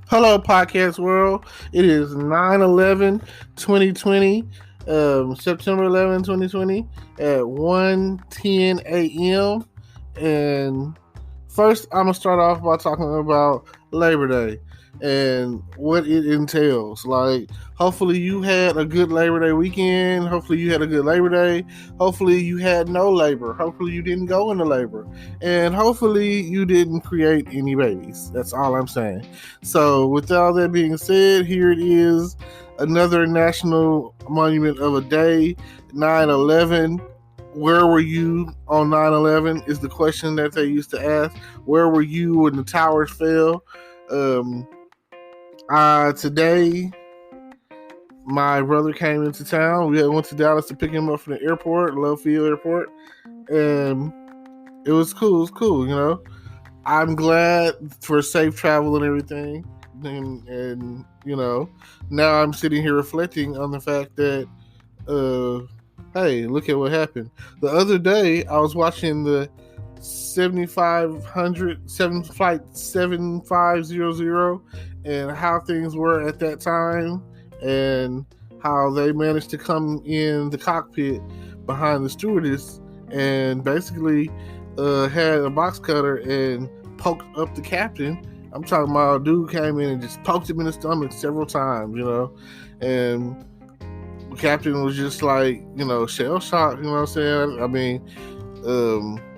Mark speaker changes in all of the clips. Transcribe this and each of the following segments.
Speaker 1: Hello, podcast world. It is 9/11, 2020, September 11, 2020, at 1:10 a.m. And first, I'm going to start off by talking about Labor Day and what it entails. Like, hopefully, you had a good Labor Day weekend. Hopefully, you had a good Labor Day. Hopefully, you had no labor. Hopefully, you didn't go into labor. And hopefully, you didn't create any babies. That's all I'm saying. So, with all that being said, here it is, another national monument of a day, 9/11. Where were you on 9/11 is the question that they used to ask. Where were you when the towers fell? Um, Today, my brother came into town. We went to Dallas to pick him up from the airport, Love Field Airport, and it was cool. It was cool, you know. I'm glad for safe travel and everything. And you know, now I'm sitting here reflecting on the fact that, hey, look at what happened. The other day, I was watching the 7500 flight 7500 and how things were at that time and how they managed to come in the cockpit behind the stewardess and basically had a box cutter and poked up the captain. I'm talking about a dude came in and just poked him in the stomach several times, you know, and the captain was just like, you know, shell shocked, you know what I'm saying? I mean,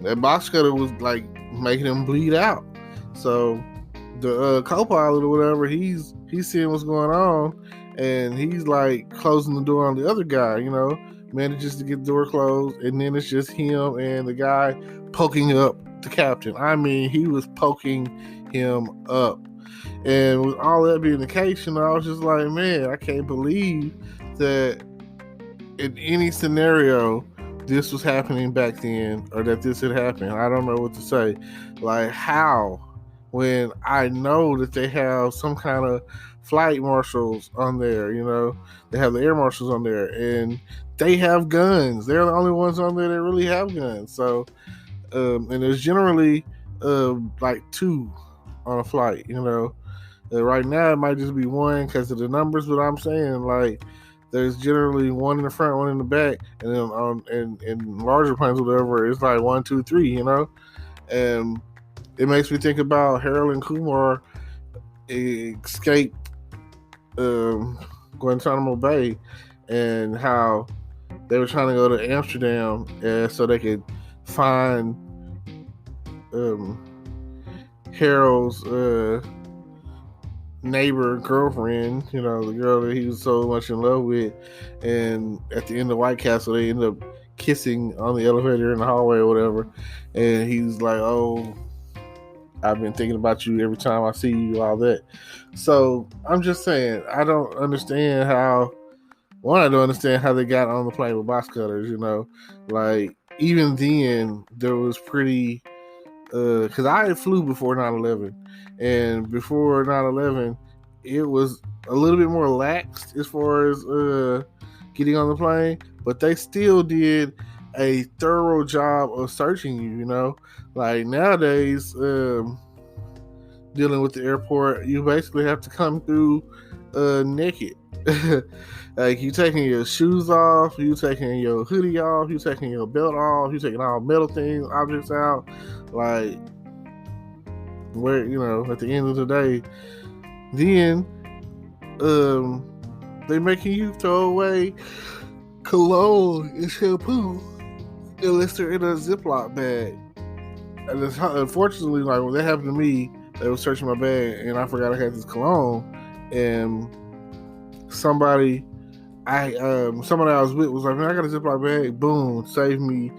Speaker 1: that box cutter was like making him bleed out. So the co-pilot or whatever, he's seeing what's going on, and he's like closing the door on the other guy, you know, manages to get the door closed, and then it's just him and the guy poking up the captain. I mean, he was poking him up. And with all that being the case, you know, I was just like, man, I can't believe that in any scenario this was happening back then, or that this had happened. I don't know what to say. Like, how? When I know that they have some kind of flight marshals on there, you know, they have the air marshals on there, and they have guns. They're the only ones on there that really have guns. So, and there's generally like two on a flight, you know. Right now, it might just be one because of the numbers, but I'm saying, like, there's generally one in the front, one in the back, and then on in larger planes, whatever, it's like 1, 2, 3, you know. And it makes me think about Harold and Kumar escaped Guantanamo Bay and how they were trying to go to Amsterdam so they could find Harold's neighbor girlfriend, you know, the girl that he was so much in love with. And at the end of White Castle, they end up kissing on the elevator in the hallway or whatever. And he's like, oh, I've been thinking about you every time I see you, all that. So I'm just saying, I don't understand how they got on the plane with box cutters, you know. Like, even then, there was pretty, because I flew before 9/11, and before 9/11, it was a little bit more lax as far as getting on the plane, but they still did a thorough job of searching you, you know. Like, nowadays, dealing with the airport, you basically have to come through naked. Like, you taking your shoes off, you taking your hoodie off, you taking your belt off, you taking all metal things, objects out. Like, where, you know, at the end of the day, then they making you throw away cologne and shampoo unless they're in a Ziploc bag. And unfortunately, like, when that happened to me, they were searching my bag and I forgot I had this cologne, and somebody I was with was like, man, I got a Ziploc bag. Boom, saved me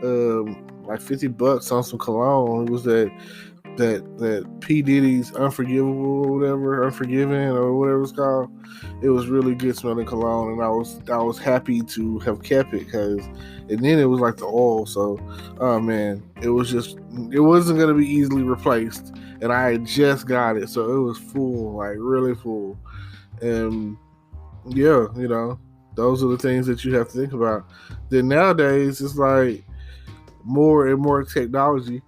Speaker 1: like $50 on some cologne. It was that P. Diddy's Unforgivable or whatever, Unforgiven or whatever it's called. It was really good smelling cologne, and I was happy to have kept it, because, and then it was like the oil. So, oh man, it wasn't gonna be easily replaced, and I had just got it, so it was full, like really full. And yeah, you know, those are the things that you have to think about. Then nowadays, it's like more and more technology,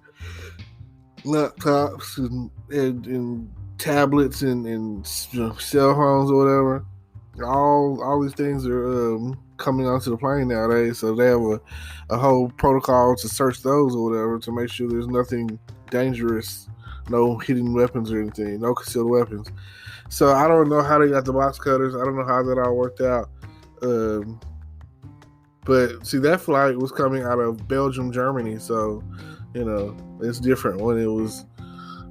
Speaker 1: laptops and tablets and cell phones or whatever. All these things are coming onto the plane nowadays, so they have a whole protocol to search those or whatever to make sure there's nothing dangerous, no hidden weapons or anything, no concealed weapons. So I don't know how they got the box cutters. I don't know how that all worked out. But see, that flight was coming out of Belgium, Germany, so it's different when it was.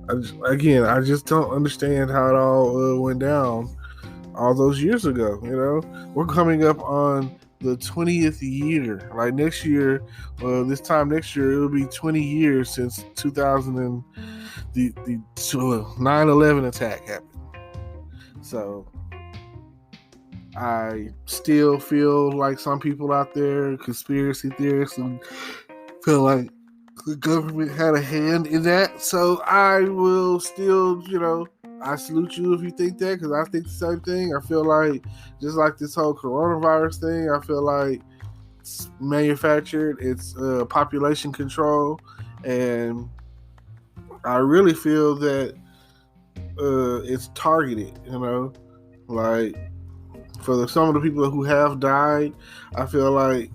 Speaker 1: I just don't understand how it all went down all those years ago. We're coming up on the 20th year. Like next year, this time next year, it'll be 20 years since 2000 and the 9/11 attack happened. So I still feel like some people out there, conspiracy theorists, and feel like the government had a hand in that. So I will still, I salute you if you think that, because I think the same thing. I feel like, just like this whole coronavirus thing, I feel like it's manufactured, it's population control, and I really feel that it's targeted, like for some of the people who have died, I feel like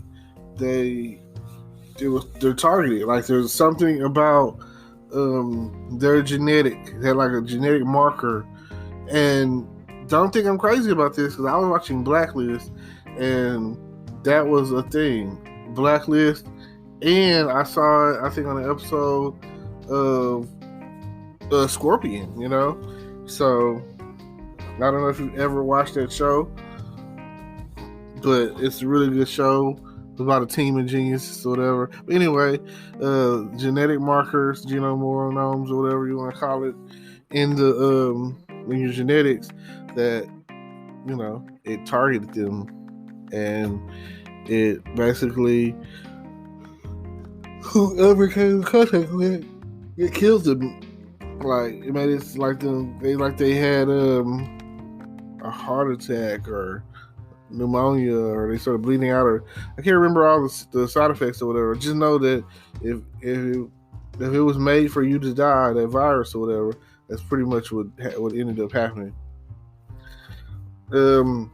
Speaker 1: they're targeted. Like there's something about their genetic, they're like a genetic marker. And don't think I'm crazy about this, because I was watching Blacklist and that was a thing. Blacklist, and I saw it, I think, on an episode of Scorpion, So I don't know if you've ever watched that show, but it's a really good show. It's about a team of geniuses or whatever. But anyway, genetic markers, genomonomes, or whatever you want to call it, in your genetics, that it targeted them, and it basically, whoever came in contact with it kills them. Like it made it like they had a heart attack or pneumonia, or they started bleeding out, or I can't remember all the side effects or whatever. Just know that if it was made for you to die, that virus or whatever, that's pretty much what ended up happening. And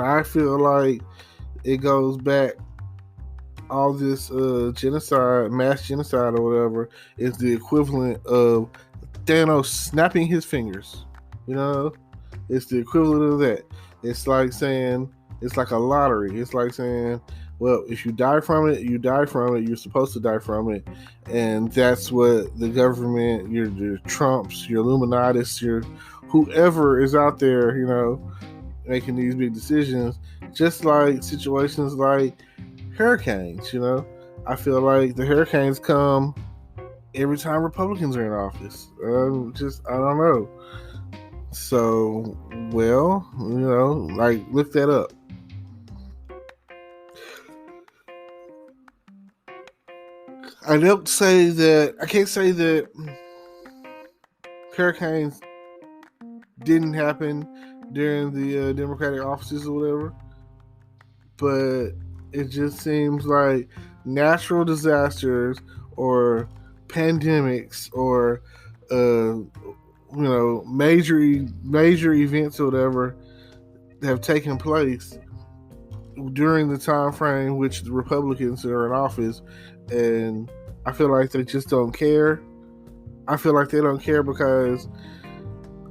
Speaker 1: I feel like it goes back, all this genocide, mass genocide or whatever, is the equivalent of Thanos snapping his fingers. It's the equivalent of that. It's like saying, it's like a lottery. It's like saying, well, if you die from it, you die from it. You're supposed to die from it. And that's what the government, your Trumps, your Illuminatis, your whoever is out there, making these big decisions, just like situations like hurricanes. I feel like the hurricanes come every time Republicans are in office. I don't know. So, well, look that up. I can't say that hurricanes didn't happen during the Democratic offices or whatever, but it just seems like natural disasters or pandemics or major events or whatever have taken place during the time frame which the Republicans are in office, and I feel like they just don't care. I feel like they don't care because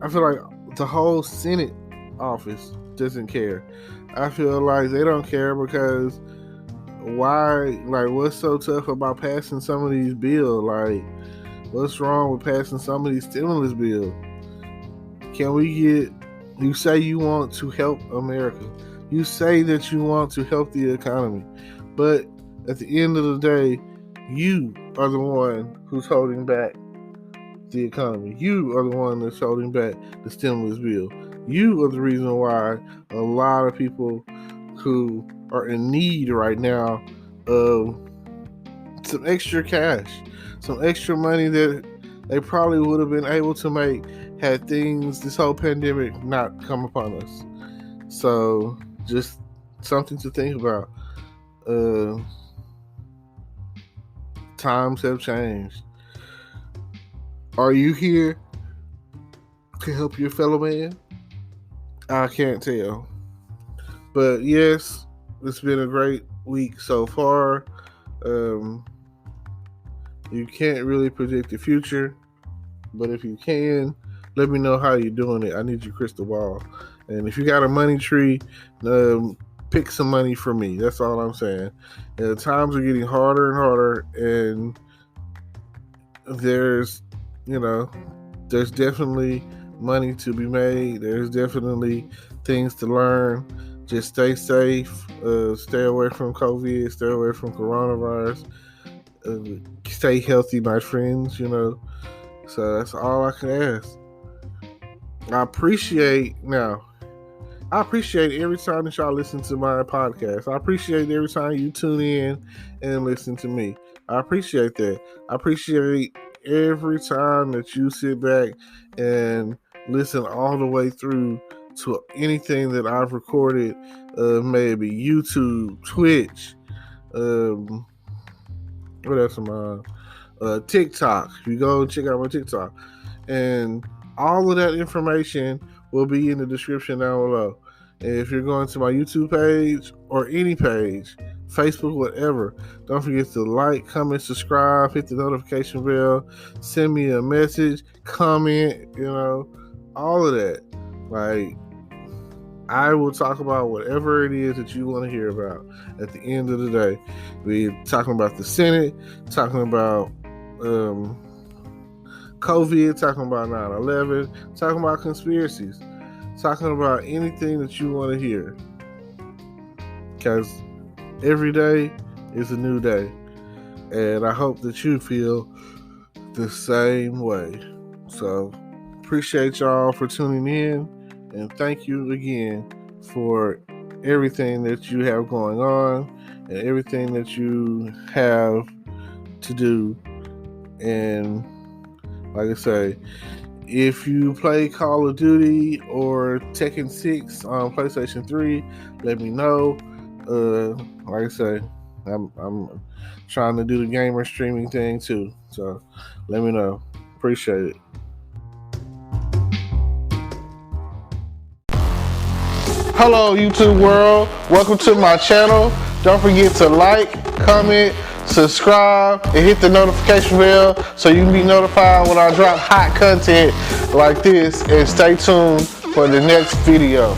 Speaker 1: I feel like the whole Senate office doesn't care. I feel like they don't care because why? Like, what's so tough about passing some of these bills? Like, what's wrong with passing some of these stimulus bills? Can we get? You say you want to help America. You say that you want to help the economy, but at the end of the day, you are the one who's holding back the economy. You are the one that's holding back the stimulus bill. You are the reason why a lot of people who are in need right now of some extra cash, some extra money that they probably would have been able to make had this whole pandemic not come upon us. So just something to think about. Times have changed. Are you here to help your fellow man? I can't tell. But yes, it's been a great week so far. You can't really predict the future, but if you can, let me know how you're doing it. I need your crystal ball. And if you got a money tree, pick some money for me. That's all I'm saying. Times are getting harder and harder, and there's definitely money to be made. There's definitely things to learn. Just stay safe. Stay away from COVID. Stay away from coronavirus. Stay healthy, my friends. So that's all I can ask. I appreciate every time that y'all listen to my podcast. I appreciate every time you tune in and listen to me. I appreciate that. I appreciate every time that you sit back and listen all the way through to anything that I've recorded, maybe YouTube, Twitch, what else am I on? TikTok. You go check out my TikTok. And all of that information will be in the description down below. And if you're going to my YouTube page or any page, Facebook, whatever, don't forget to like, comment, subscribe, hit the notification bell, send me a message, comment, all of that. Like, I will talk about whatever it is that you want to hear about at the end of the day. We're talking about the Senate, talking about COVID, talking about 9/11, talking about conspiracies, talking about anything that you want to hear. Because every day is a new day. And I hope that you feel the same way. So, appreciate y'all for tuning in. And thank you again for everything that you have going on and everything that you have to do. And like I say, if you play Call of Duty or Tekken 6 on PlayStation 3, let me know. Like I say, I'm trying to do the gamer streaming thing too. So let me know. Appreciate it. Hello, YouTube world. Welcome to my channel. Don't forget to like, comment, subscribe, and hit the notification bell so you can be notified when I drop hot content like this. And stay tuned for the next video.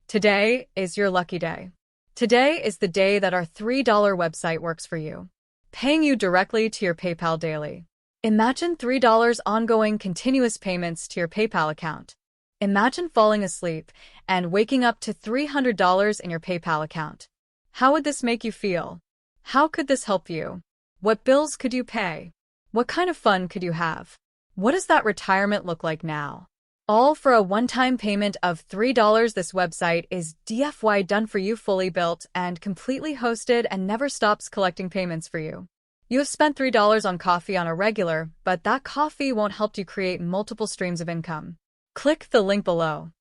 Speaker 2: Today is your lucky day. Today is the day that our $3 website works for you, paying you directly to your PayPal daily. Imagine $3 ongoing continuous payments to your PayPal account. Imagine falling asleep and waking up to $300 in your PayPal account. How would this make you feel? How could this help you? What bills could you pay? What kind of fun could you have? What does that retirement look like now? All for a one-time payment of $3. This website is DFY done for you, fully built and completely hosted, and never stops collecting payments for you. You have spent $3 on coffee on a regular, but that coffee won't help you create multiple streams of income. Click the link below.